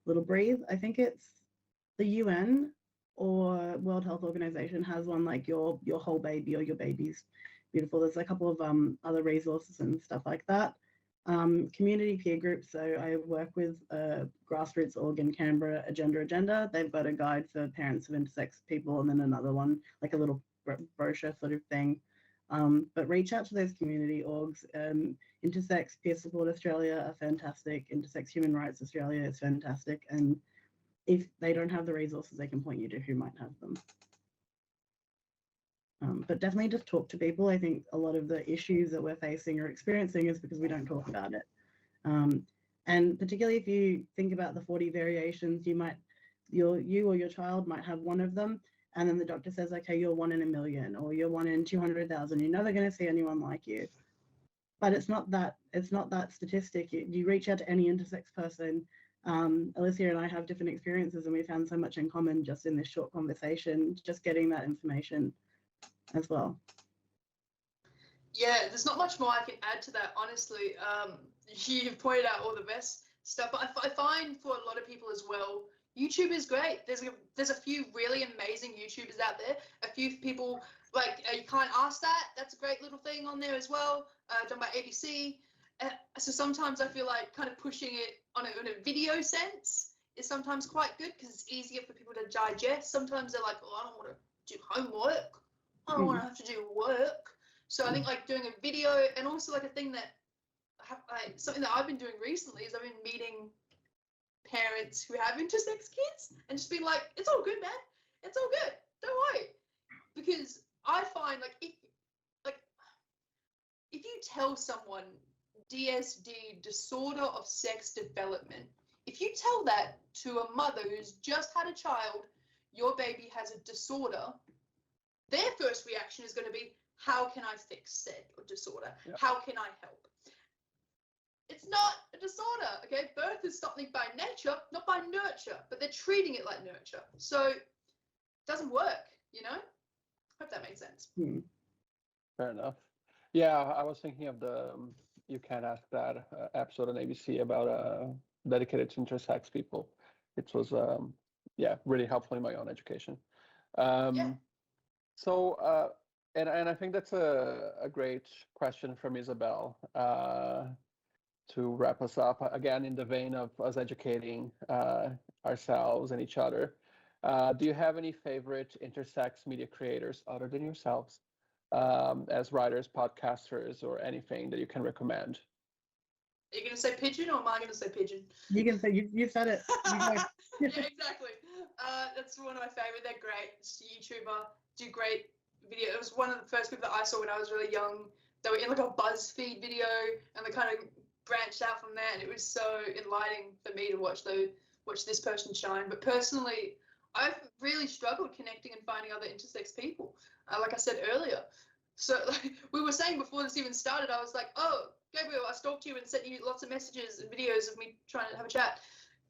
D: little breathe. I think it's the UN or World Health Organization has one like your whole baby or your baby's beautiful. There's a couple of other resources and stuff like that. Community peer groups. So I work with a grassroots org in Canberra, Agenda. They've got a guide for parents of intersex people, and then another one, like a little brochure sort of thing. But reach out to those community orgs. Intersex Peer Support Australia are fantastic. Intersex Human Rights Australia is fantastic. And if they don't have the resources, they can point you to who might have them. But definitely just talk to people. I think a lot of the issues that we're facing or experiencing is because we don't talk about it. And particularly if you think about the 40 variations, you or your child might have one of them, and then the doctor says, okay, you're 1 in a million, or you're 1 in 200,000. You're never going to see anyone like you. But it's not that statistic. You reach out to any intersex person. Alissia and I have different experiences, and we found so much in common just in this short conversation, just getting that information as well.
C: Yeah, there's not much more I can add to that, honestly. You've pointed out all the best stuff, but I find for a lot of people as well, YouTube is great. There's a few really amazing YouTubers out there. A few people like You Can't Ask That. That's a great little thing on there as well, done by ABC. So sometimes I feel like kind of pushing it in a video sense is sometimes quite good because it's easier for people to digest. Sometimes they're like, oh, I don't want to do homework. I don't want to have to do work. So I think like doing a video, and also like a thing that something that I've been doing recently is I've been meeting parents who have intersex kids and just being like, it's all good, man. It's all good. Don't worry. Because I find like if you tell someone DSD, disorder of sex development, if you tell that to a mother who's just had a child, your baby has a disorder, their first reaction is going to be, how can I fix said disorder?
A: Yeah.
C: How can I help? It's not a disorder, okay? Birth is something by nature, not by nurture, but they're treating it like nurture. So it doesn't work, you know? Hope that makes sense.
A: Fair enough. Yeah, I was thinking of the You Can't Ask That episode on ABC about dedicated to intersex people. It was really helpful in my own education. So and I think that's a great question from Isabel to wrap us up, again in the vein of us educating ourselves and each other. Do you have any favorite intersex media creators other than yourselves, as writers, podcasters, or anything that you can recommend?
C: Are you going to say pigeon, or am I going to say pigeon?
D: You can say, you said it.
C: Yeah, exactly. That's one of my favorite. They're great. It's a YouTuber, do great video. It was one of the first people that I saw when I was really young. They were in like a BuzzFeed video, and they kind of branched out from there, and it was so enlightening for me to watch this person shine. But personally, I've really struggled connecting and finding other intersex people, like I said earlier. So like we were saying before this even started, I was like, oh, Gabriel, I stalked you and sent you lots of messages and videos of me trying to have a chat,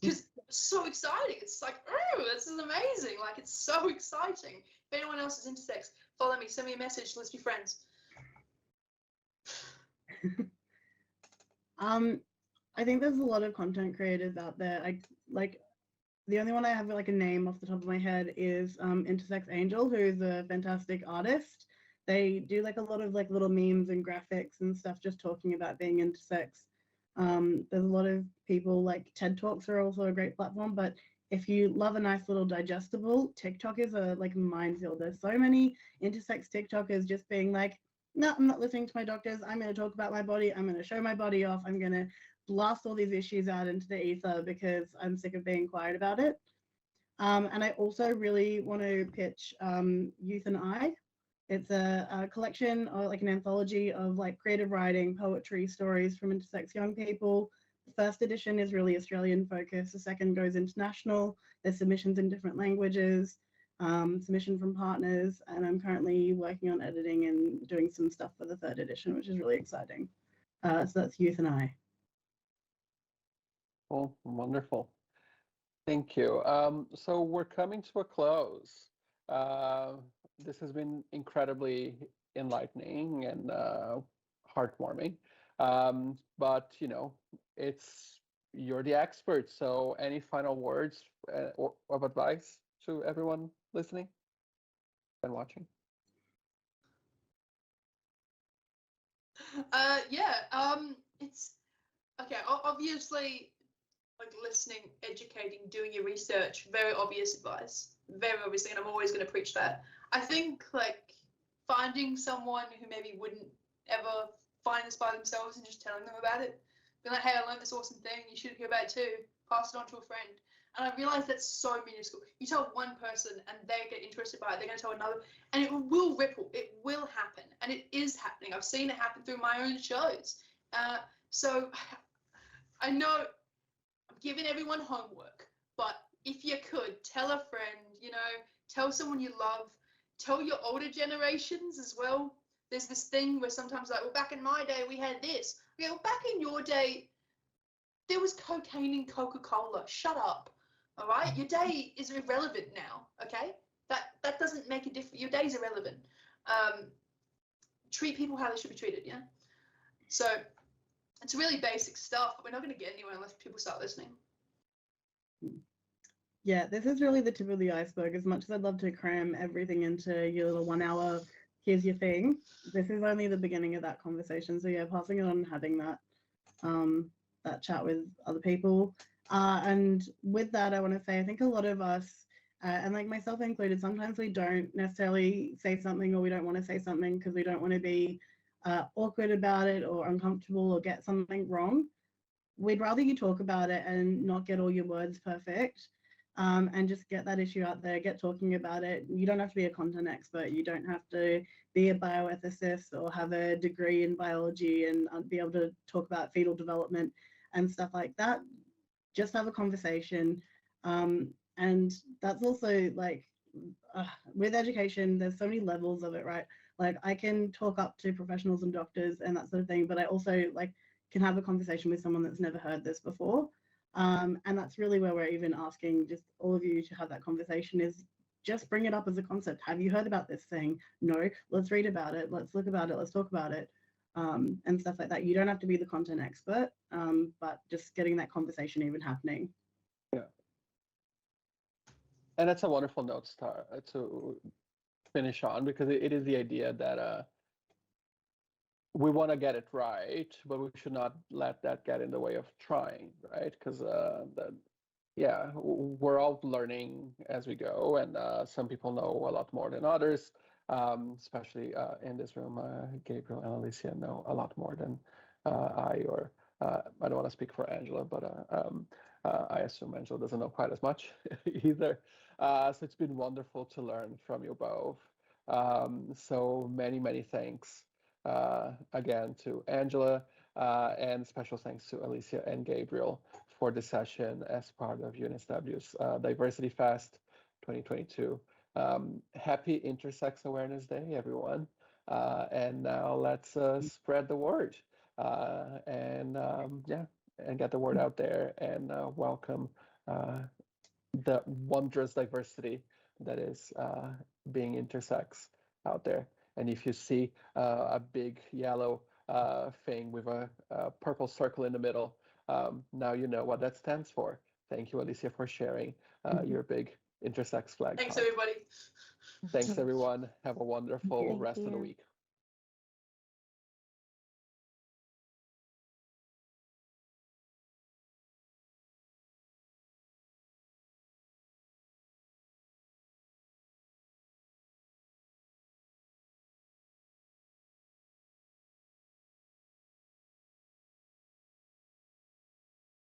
C: because it's so exciting. It's like, oh, this is amazing. Like, it's so exciting. If anyone else is intersex, follow me, send me a message, let's be friends.
D: I think there's a lot of content creators out there. Like the only one I have like a name off the top of my head is Intersex Angel, who's a fantastic artist. They do like a lot of like little memes and graphics and stuff just talking about being intersex. There's a lot of people, like TED Talks are also a great platform, but if you love a nice little digestible, TikTok is a like minefield. There's so many intersex TikTokers just being like, no, I'm not listening to my doctors. I'm going to talk about my body. I'm going to show my body off. I'm going to blast all these issues out into the ether because I'm sick of being quiet about it. And I also really want to pitch Youth and I. It's a collection or like an anthology of like creative writing, poetry, stories from intersex young people. The first edition is really Australian focused. The second goes international. There's submissions in different languages, submission from partners, and I'm currently working on editing and doing some stuff for the third edition, which is really exciting. So that's Youth and I.
A: Oh, wonderful. Thank you. So we're coming to a close. This has been incredibly enlightening and heartwarming. But you know, you're the expert. So any final words of advice to everyone listening and watching?
C: It's okay. Obviously, like listening, educating, doing your research, very obvious advice, very obviously, and I'm always going to preach that. I think like finding someone who maybe wouldn't ever find this by themselves and just telling them about it, being like, hey, I learned this awesome thing, you should hear about it too, pass it on to a friend. And I realize that's so minuscule. You tell one person and they get interested by it, they're going to tell another, and it will ripple. It will happen, and it is happening. I've seen it happen through my own shows. So I know I'm giving everyone homework, but if you could, tell a friend, you know, tell someone you love, tell your older generations as well. There's this thing where sometimes like, well, back in my day, we had this. Okay, well, back in your day, there was cocaine in Coca-Cola. Shut up. All right, your day is irrelevant now. Okay, that doesn't make a difference. Your day's irrelevant. Treat people how they should be treated. Yeah. So it's really basic stuff. We're not going to get anywhere unless people start listening.
D: Yeah, this is really the tip of the iceberg. As much as I'd love to cram everything into your little 1 hour, here's your thing, this is only the beginning of that conversation. So yeah, passing it on and having that that chat with other people. And with that, I want to say, I think a lot of us And like myself included, sometimes we don't necessarily say something, or we don't want to say something because we don't want to be awkward about it or uncomfortable or get something wrong. We'd rather you talk about it and not get all your words perfect, and just get that issue out there, get talking about it. You don't have to be a content expert. You don't have to be a bioethicist or have a degree in biology and be able to talk about fetal development and stuff like that. Just have a conversation. And that's also like, with education, there's so many levels of it, right? Like I can talk up to professionals and doctors and that sort of thing, but I also like can have a conversation with someone that's never heard this before. And that's really where we're even asking just all of you to have that conversation, is just bring it up as a concept. Have you heard about this thing? No, let's read about it. Let's look about it. Let's talk about it. And stuff like that. You don't have to be the content expert, but just getting that conversation even happening.
A: Yeah. And that's a wonderful note to finish on, because it is the idea that we want to get it right, but we should not let that get in the way of trying, right? Because we're all learning as we go, and some people know a lot more than others, especially in this room. Gabriel and Alissia know a lot more than I don't want to speak for Angela, but I assume Angela doesn't know quite as much either. So it's been wonderful to learn from you both. So many thanks again to Angela, and special thanks to Alissia and Gabriel for the session as part of UNSW's Diversity Fest 2022. Happy Intersex Awareness Day, everyone. And now let's spread the word and get the word out there, and welcome the wondrous diversity that is being intersex out there. And if you see a big yellow thing with a purple circle in the middle, now you know what that stands for. Thank you, Alissia, for sharing your big intersex flag.
C: Thanks, everybody.
A: Thanks, everyone. Have a wonderful rest of the week.